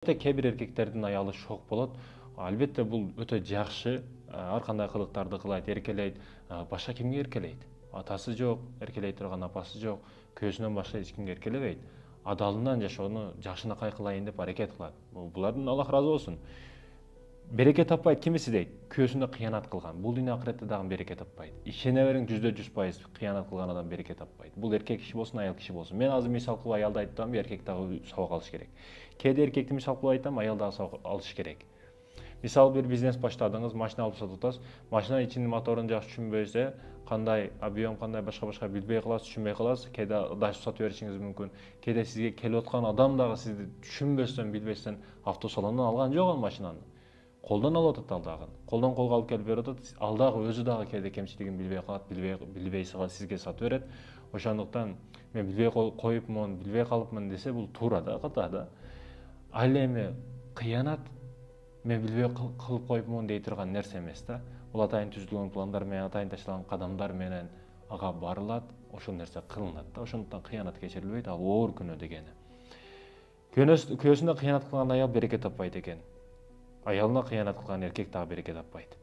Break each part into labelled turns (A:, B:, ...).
A: Кээ бир эркектердин аялы шок болот. Албетте бул өтө жакшы. Ар кандай кылыктарды кылат, эркелейт. Башка кимге эркелейт? Атасы жок, эркелей турган апасы жок. Күйөөсүнөн башка эч кимге эркелебейт. Адалынан жашоону жакшынакай кылайын деп аракет кылат. Булардын Аллах ыраазы болсун. Береке таппайт кимиси дейт? Күйөөсүнө кыянат кылган. Бул дүйнө акыретте дагы береке таппайт. Ишене бериң, 100% кыянат кылган адам береке таппайт. Бул эркек киши болсун, аял киши болсун. Мен азыр мисал кылып аялды айтам, эркек дагы сабак алыш керек. Кээде эркекти мисал кылып айтам, аял дагы сабак алыш керек. Мисал бир бизнес баштадыңыз, машина алып сатып атасыз. Машина ичинин моторун жакшы түшүнбөйсө, кандай объем, кандай башка билбей каласыз, түшүнбөй каласыз. Кээде дашып сатып беришиңиз мүмкүн. Кээде сизге келип аткан адам дагы сизди түшүнбөстөн, билбестен автосалондон алган жок ал машинаны. Колдон алып атат ал дагы. Колдон колго алып келип берип атат. Ал дагы өзү дагы кээде кемчилигин билбей калат, билбей сизге сатып берет. Ошондуктан мен билбей коюпмун, билбей калыпмын десе бул туура да, ката да. Ал эми кыянат мен билбей кылып коюпмун дей турган нерсе эмес да. Бул атайын түзүлгөн пландар менен, атайын ташталган кадамдар менен ага барылат, ошол нерсе кылынат да. Ошондуктан кыянат кечирилбейт, ал оор күнөө дегени. Күйөөсүнө кыянат кылган аял береке таппайт экен. Аялына кыянат кылган эркек дагы береке таппайт.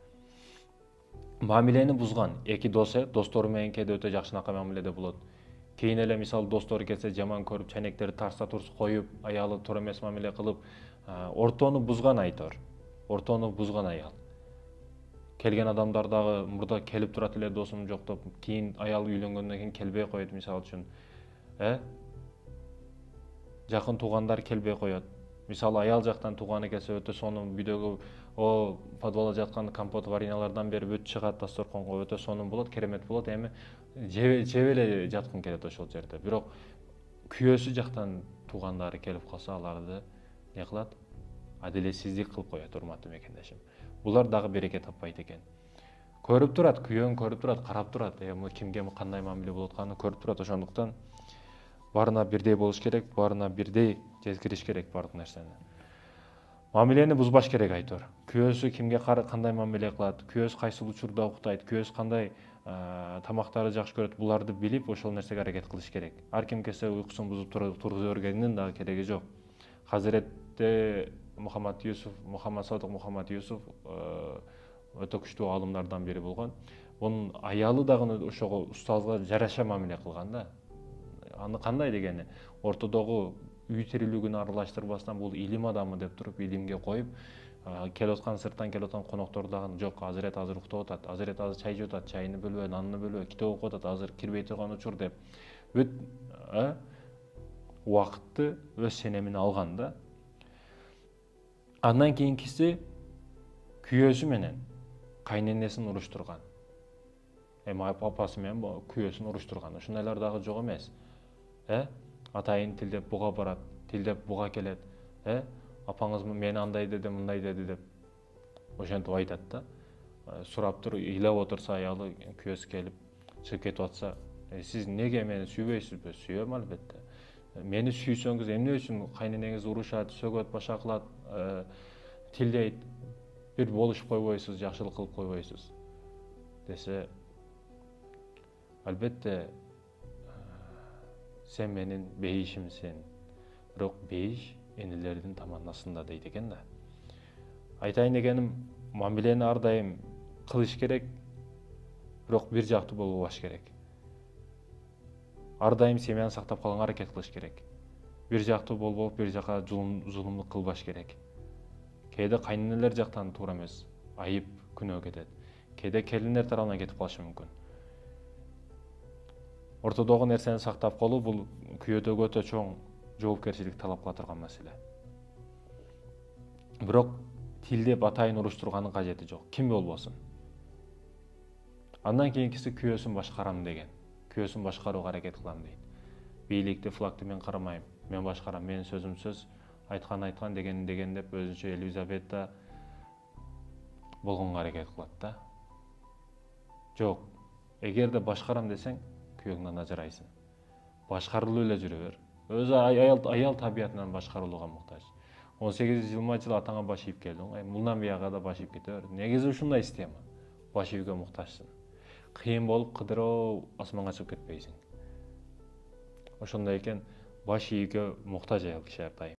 A: Мамилени бузган эки достору менен кээде өтө жакшынакай мамиледе болот. Кийин эле мисалы достору келсе жаман көрүп, чайнектерди тарса турс коюп, аялы туура эмес мамиле кылып, ортону бузган айтор. Ортону бузган аял. Келген адамдар дагы мурда келип турат эле досум жок деп, кийин аял үйлөнгөндөн кийин келбей коет мисалы үчүн. Жакын туугандар келбей коет. Мисалы аял жактан тууганы келсе өтө сонун үйдөгү подвалда жаткан компот варениялардан берип өтүп чыгат дасторконго, өтө сонун болот, керемет болот. Эми жеп эле жаткың келет ошол жерде. Бирок күйөөсү жактан туугандары келип калса, аларды не кылат? Адилетсиздик кылып коет, урматтуу мекендешим. Булар дагы береке таппайт экен. Көрүп турат, күйөөң көрүп турат, карап турат. Кимге кандай мамиле болуп атканын көрүп турат. Ошондуктан баарына бирдей болуш керек, баарына бирдей жеткириш керек бардык нерсени. Мамилени бузбаш керек айтор. Күйөөсү кимге кандай мамиле кылат, күйөөсү кайсы учурда уктайт, күйөөсү кандай тамактарды жакшы көрөт, буларды билип ошол нерсеге аракет кылыш керек. Ар ким келсе уйкусун бузуп тургуза бергенин дагы кереги жок. Хазиретте Мухаммад Садык Мухаммад Юсуф өтө күчтүү аалымдардан бири болгон. Мунун аялы дагы ошого устазга жараша мамиле кылган да. Аны кандай дегени, ортодогу үй тирүүлүгүн аралаштырбастан бул илим адамы деп туруп илимге коюп, келип аткан сырттан келип аткан коноктор дагы жок, азырет азыр уктап атат, азырет азыр чай жеп атат, чайыны бөлбө, нанны бөлбө, китеп окуп атат, азыр кирбей турган учур деп убакытты өз сенемине алган да. Андан кийинкиси күйөөсү менен кайненесин уруштурган. Апасы менен күйөөсүн уруштурган. Ушундайлар дагы жок эмес. Атайын тилдеп буга барат, тилдеп буга келет. Апаңыз мени андай деди, мындай деди деп ошентип айтат да. Сурап туруп ыйлап отурса аялы, күйөөсү келип чыгып кетип атса, сиз неге мени сүйбөйсүзбү? Сүйөм албетте. Мени сүйсөңүз эмне үчүн кайненеңиз урушат, сөгөт, башка кылат, тилдейт, бир болушуп койбойсуз, жакшылык кылып койбойсуз десе, албетте сен менин бейишимсиң, бирок бейиш энелердин таманасында дейт экен да. Айтайын дегеним, мамилени ар дайым кылыш керек, бирок бир жактуу болбош керек. Ар дайым семьяны сактап калганга аракет кылыш керек. Бир жактуу болбоп, бир жака зулумдук кылбаш керек. Кээде кайненелер жактан туура эмес, айып күнөө кетет. Кээде келиндер тарабынан кетип калышы мүмкүн. Ортодогу нерсени сактап калуу бул күйөөдөгү өтө чоң жоопкерчилик талап кыла турган маселе. Бирок тилдеп атайын уруштурганын кажети жок, ким болбосун. Андан кийинкиси күйөөсүн башкарам деген. Күйөөсүн башкарууга аракет кылам дейт. Бийликти, флагты мен карамайм, мен башкарам, менин сөзүм сөз, айткан деген деп өзүнчө Елизавета болгонго аракет кылат да. Жок, эгерде башкарам десең, күйөөңдөн ажырайсың. Башкарылып эле жүрө бер. Өзү аял табиятынан башкарылууга муктаж. 18-20 жыл атаңа баш ийип келдиң, мындан бияга да баш ийип кете бер. Негизи ушундай система. Баш ийүүгө муктажсың. Кыйын болуп кыдыроо асманга чыгып кетпейсиң. Ошондой экен, баш ийүүгө муктаж аял киши ар дайым.